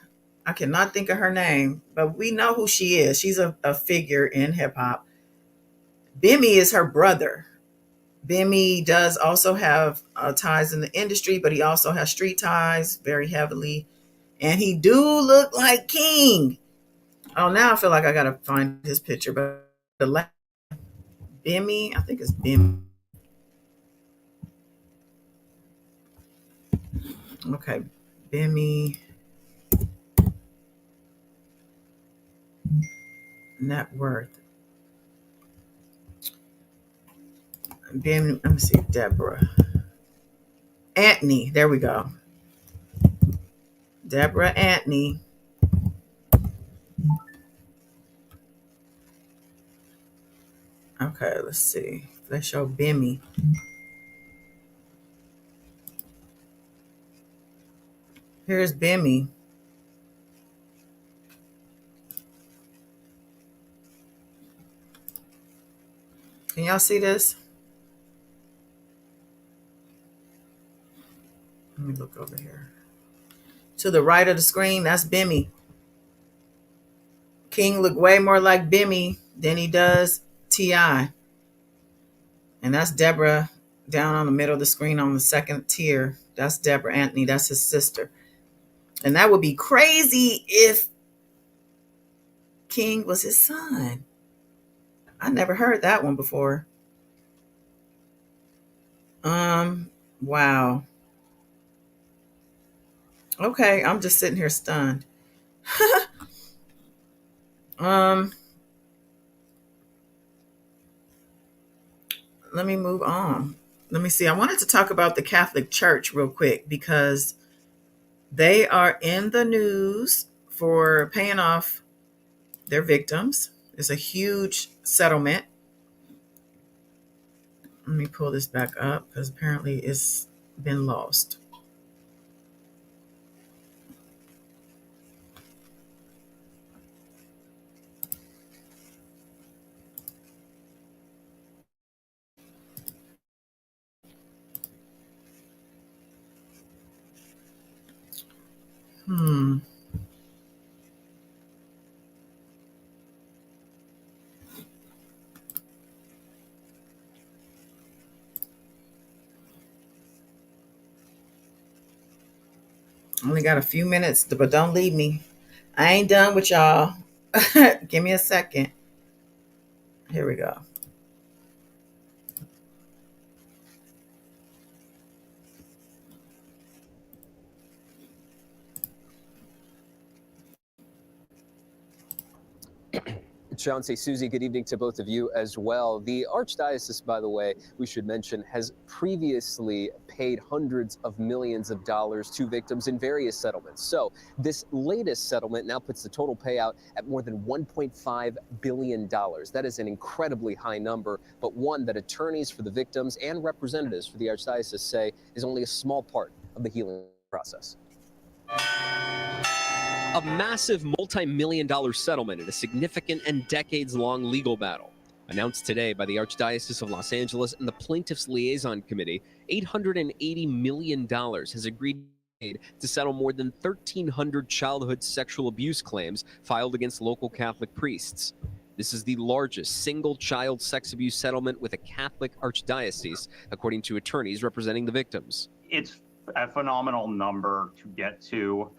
I cannot think of her name, but we know who she is. She's a figure in hip hop. Bimmy is her brother. Bimmy does also have ties in the industry, but he also has street ties very heavily. And he do look like King. Oh, now I feel like I got to find his picture. But the last Bimmy, I think it's Bimmy. Okay, Bimmy. Net worth. Bimmy, let me see, Deborah. Anthony, there we go. Deborah Anthony. Okay, let's see. Let's show Bimmy. Here's Bimmy. Can y'all see this? Let me look over here. To the right of the screen, that's Bimmy. King look way more like Bimmy than he does T.I. And that's Deborah down on the middle of the screen on the second tier. That's Deborah Anthony. That's his sister. And that would be crazy if King was his son. I never heard that one before. Wow. Okay, I'm just sitting here stunned. Let me move on. Let me see. I wanted to talk about the Catholic Church real quick because they are in the news for paying off their victims. It's a huge settlement. Let me pull this back up because apparently it's been lost. Only got a few minutes, but don't leave me. I ain't done with y'all. Give me a second. Here we go. Chauncey, Susie, good evening to both of you as well. The Archdiocese, by the way, we should mention, has previously paid hundreds of millions of dollars to victims in various settlements. So this latest settlement now puts the total payout at more than $1.5 billion. That is an incredibly high number, but one that attorneys for the victims and representatives for the Archdiocese say is only a small part of the healing process. A massive multi-million-dollar settlement in a significant and decades-long legal battle. Announced today by the Archdiocese of Los Angeles and the Plaintiffs' Liaison Committee, $880 million has agreed to settle more than 1,300 childhood sexual abuse claims filed against local Catholic priests. This is the largest single child sex abuse settlement with a Catholic archdiocese, according to attorneys representing the victims. It's a phenomenal number to get to,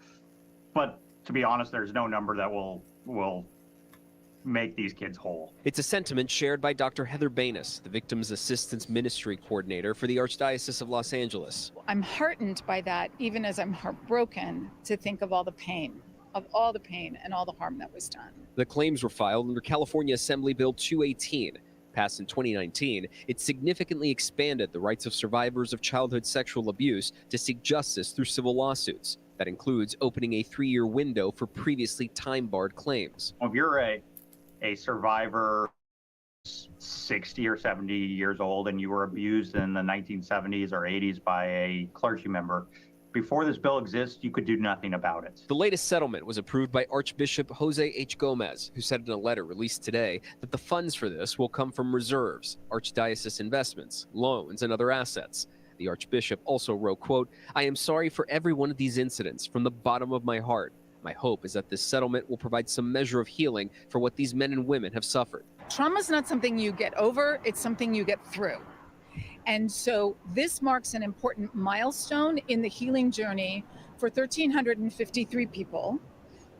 but to be honest, there's no number that will make these kids whole. It's a sentiment shared by Dr. Heather Banis, the Victims Assistance Ministry Coordinator for the Archdiocese of Los Angeles. I'm heartened by that, even as I'm heartbroken to think of all the pain and all the harm that was done. The claims were filed under California Assembly Bill 218. Passed in 2019, it significantly expanded the rights of survivors of childhood sexual abuse to seek justice through civil lawsuits. That includes opening a 3-year window for previously time-barred claims. If you're a survivor 60 or 70 years old and you were abused in the 1970s or 80s by a clergy member, before this bill exists, you could do nothing about it. The latest settlement was approved by Archbishop Jose H. Gomez, who said in a letter released today that the funds for this will come from reserves, archdiocese investments, loans, and other assets. The Archbishop also wrote, quote, "I am sorry for every one of these incidents from the bottom of my heart. My hope is that this settlement will provide some measure of healing for what these men and women have suffered." Trauma is not something you get over, it's something you get through. And so this marks an important milestone in the healing journey for 1,353 people,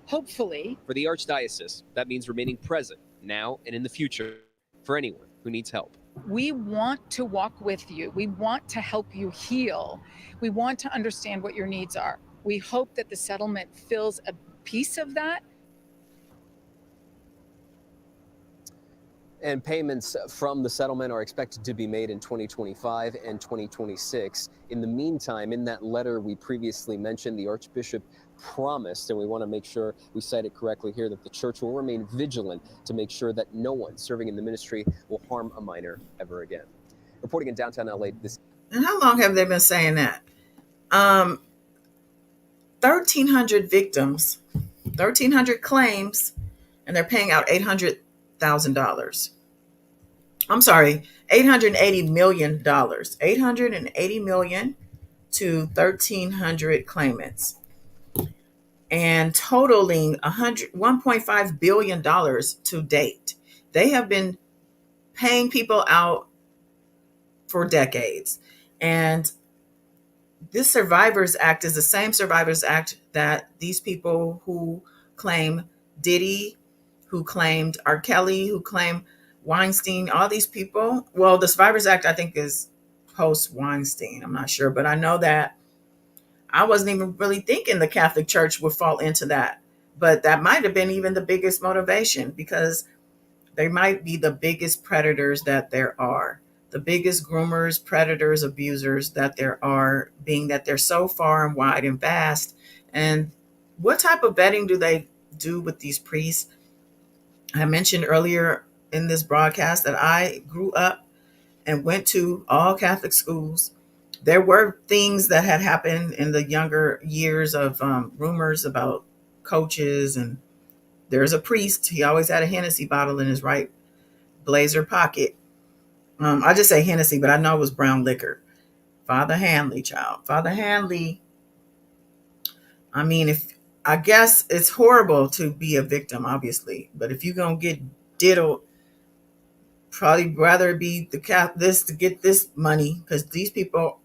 hopefully. For the Archdiocese, that means remaining present now and in the future for anyone who needs help. We want to walk with you. We want to help you heal. We want to understand what your needs are. We hope that the settlement fills a piece of that. And payments from the settlement are expected to be made in 2025 and 2026. In the meantime, in that letter we previously mentioned, the Archbishop promised, and we want to make sure we cite it correctly here, that the church will remain vigilant to make sure that no one serving in the ministry will harm a minor ever again. Reporting in downtown LA this. And how long have they been saying that? 1,300 victims, 1,300 claims, and they're paying out $800,000. I'm sorry, $880 million. $880 million to 1,300 claimants, and totaling $1.5 billion to date. They have been paying people out for decades. And this Survivors Act is the same Survivors Act that these people who claim Diddy, who claimed R. Kelly, who claim Weinstein, all these people. Well, the Survivors Act, I think, is post-Weinstein. I'm not sure, but I know that I wasn't even really thinking the Catholic Church would fall into that. But that might have been even the biggest motivation, because they might be the biggest predators that there are, the biggest groomers, predators, abusers that there are, being that they're so far and wide and vast. And what type of vetting do they do with these priests? I mentioned earlier in this broadcast that I grew up and went to all Catholic schools. There were things that had happened in the younger years of rumors about coaches. And there's a priest. He always had a Hennessy bottle in his right blazer pocket. I just say Hennessy, but I know it was brown liquor. Father Hanley, child. Father Hanley. I mean, I guess it's horrible to be a victim, obviously. But if you're going to get diddled, probably rather be this to get this money, because these people,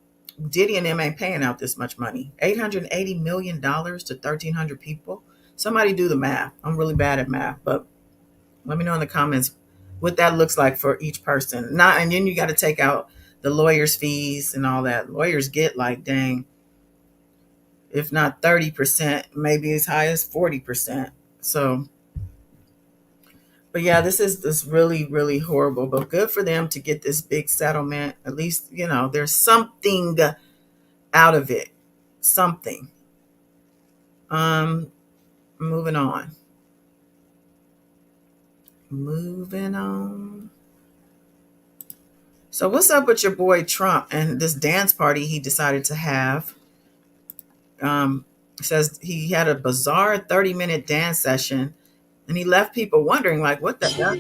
Diddy and them ain't paying out this much money. $880 million to 1,300 people. Somebody do the math. I'm really bad at math, but let me know in the comments what that looks like for each person. And then you got to take out the lawyers' fees and all that. Lawyers get like, dang, if not 30%, maybe as high as 40%. So, but yeah, this is really, really horrible, but good for them to get this big settlement. At least, there's something out of it, something. Moving on. So what's up with your boy Trump and this dance party he decided to have? Says he had a bizarre 30-minute dance session, and he left people wondering, like, what the hell?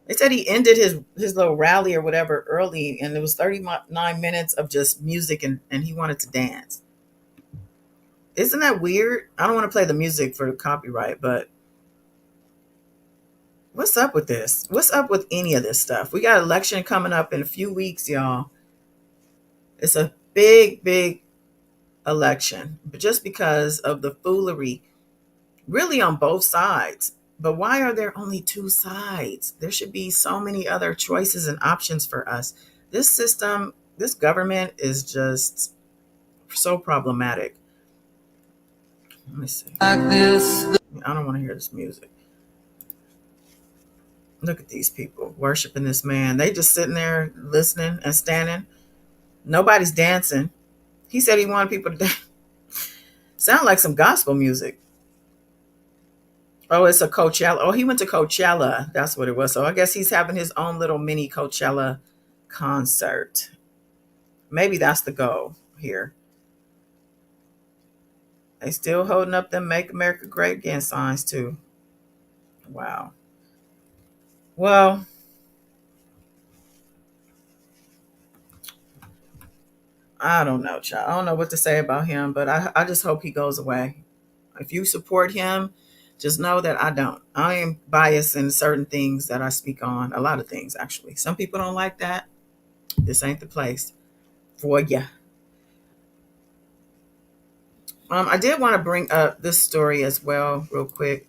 They said he ended his little rally or whatever early, and it was 39 minutes of just music, and he wanted to dance. Isn't that weird? I don't want to play the music for the copyright, but what's up with this? What's up with any of this stuff? We got election coming up in a few weeks, y'all. It's a big, big election, but just because of the foolery, really on both sides. But why are there only two sides? There should be so many other choices and options for us. This system, this government is just so problematic. Let me see. I don't want to hear this music. Look at these people worshiping this man. They just sitting there listening and standing. Nobody's dancing. He said he wanted people to dance. Sound like some gospel music. Oh, it's a Coachella. Oh, he went to Coachella. That's what it was. So I guess he's having his own little mini Coachella concert. Maybe that's the goal here. They still holding up them Make America Great Again signs too. Wow. Well, I don't know, child. I don't know what to say about him, but I just hope he goes away. If you support him, just know that I don't. I am biased in certain things that I speak on. A lot of things, actually. Some people don't like that. This ain't the place for ya. I did want to bring up this story as well, real quick,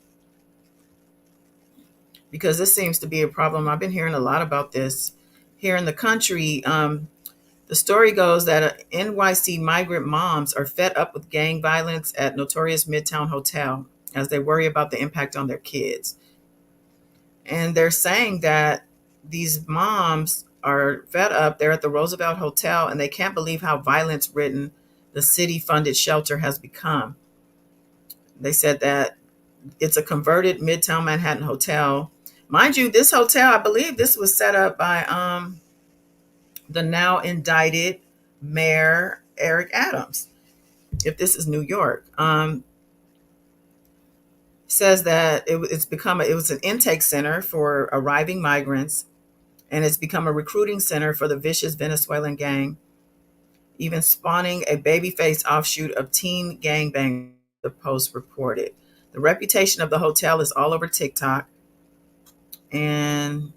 because this seems to be a problem. I've been hearing a lot about this here in the country. The story goes that NYC migrant moms are fed up with gang violence at notorious Midtown Hotel as they worry about the impact on their kids. And they're saying that these moms are fed up. They're at the Roosevelt Hotel and they can't believe how violence ridden the city funded shelter has become. They said that it's a converted Midtown Manhattan hotel. Mind you, this hotel, I believe this was set up by the now indicted Mayor Eric Adams, if this is New York. Says that it was an intake center for arriving migrants, and it's become a recruiting center for the vicious Venezuelan gang, even spawning a babyface offshoot of teen gangbang, the Post reported. The reputation of the hotel is all over TikTok, and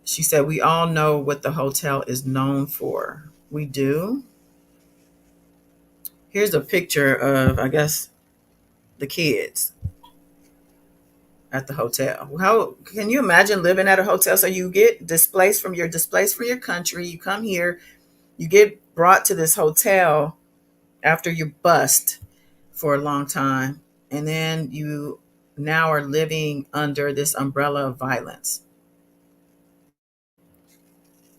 she said, we all know what the hotel is known for. We do. Here's a picture of, I guess, the kids at the hotel. How can you imagine living at a hotel? So you get displaced from your country. You come here, you get brought to this hotel after you bust for a long time, and then you now are living under this umbrella of violence.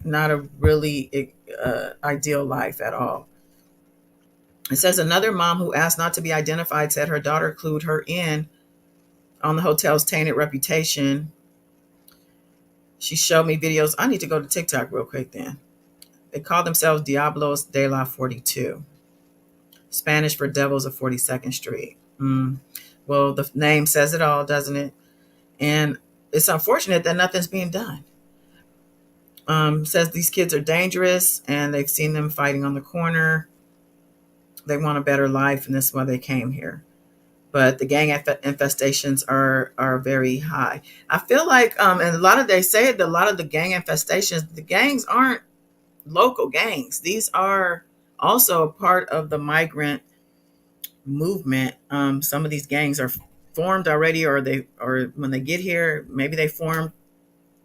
Not a really ideal life at all. It says another mom who asked not to be identified said her daughter clued her in on the hotel's tainted reputation. She showed me videos. I need to go to TikTok real quick then. They call themselves Diablos de la 42. Spanish for Devils of 42nd Street. Well, the name says it all, doesn't it? And it's unfortunate that nothing's being done. Says these kids are dangerous and they've seen them fighting on the corner. They want a better life, and that's why they came here. But the gang infestations are very high. I feel like, and they say that a lot of the gang infestations, the gangs aren't local gangs. These are also a part of the migrant movement. Some of these gangs are formed already, or when they get here, maybe they form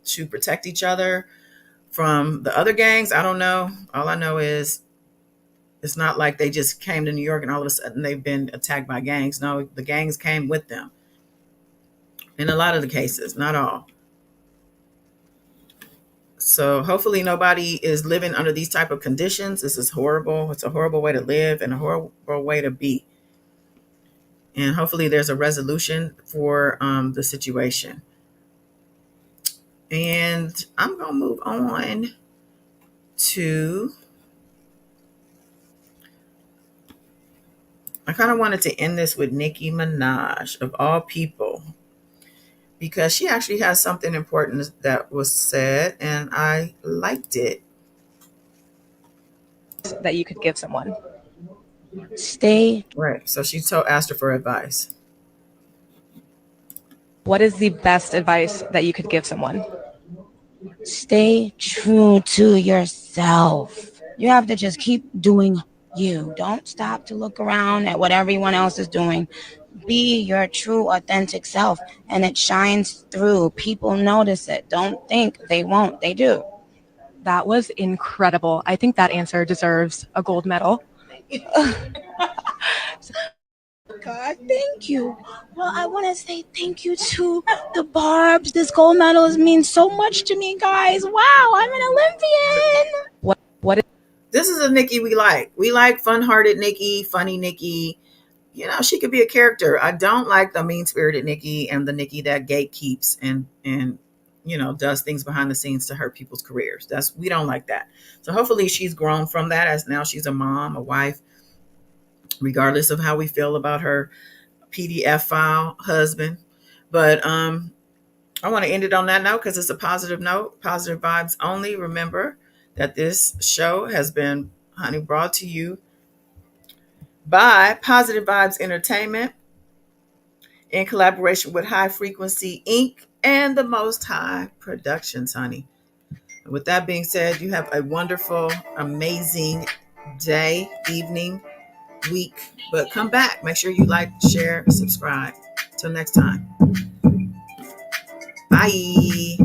to protect each other from the other gangs. I don't know. All I know is it's not like they just came to New York and all of a sudden they've been attacked by gangs. No, the gangs came with them. In a lot of the cases, not all. So hopefully nobody is living under these type of conditions. This is horrible. It's a horrible way to live and a horrible way to be. And hopefully there's a resolution for the situation. And I'm going to move on to... I kind of wanted to end this with Nicki Minaj, of all people. because she actually has something important that was said, and I liked it. That you could give someone. Stay. Right. So she asked her for advice. What is the best advice that you could give someone? Stay true to yourself. You have to just keep doing you. Don't stop to look around at what everyone else is doing. Be your true, authentic self, and it shines through. People notice it. Don't think they won't. They do. That was incredible. I think that answer deserves a gold medal. God, thank you. Well, I want to say thank you to the Barbs. This gold medal means so much to me, guys. Wow, I'm an Olympian. What? This is a Nikki we like. We like fun-hearted Nikki, funny Nikki. You know, she could be a character. I don't like the mean-spirited Nikki and the Nikki that gatekeeps and you know, does things behind the scenes to hurt people's careers. We don't like that. So hopefully she's grown from that, as now she's a mom, a wife, regardless of how we feel about her PDF file husband. But I want to end it on that note because it's a positive note, positive vibes only. Remember that this show has been, honey, brought to you by Positive Vibes Entertainment in collaboration with High Frequency Inc. and the Most High Productions, honey. And with that being said, you have a wonderful, amazing day, evening, week. But come back. Make sure you like, share, subscribe. Till next time. Bye.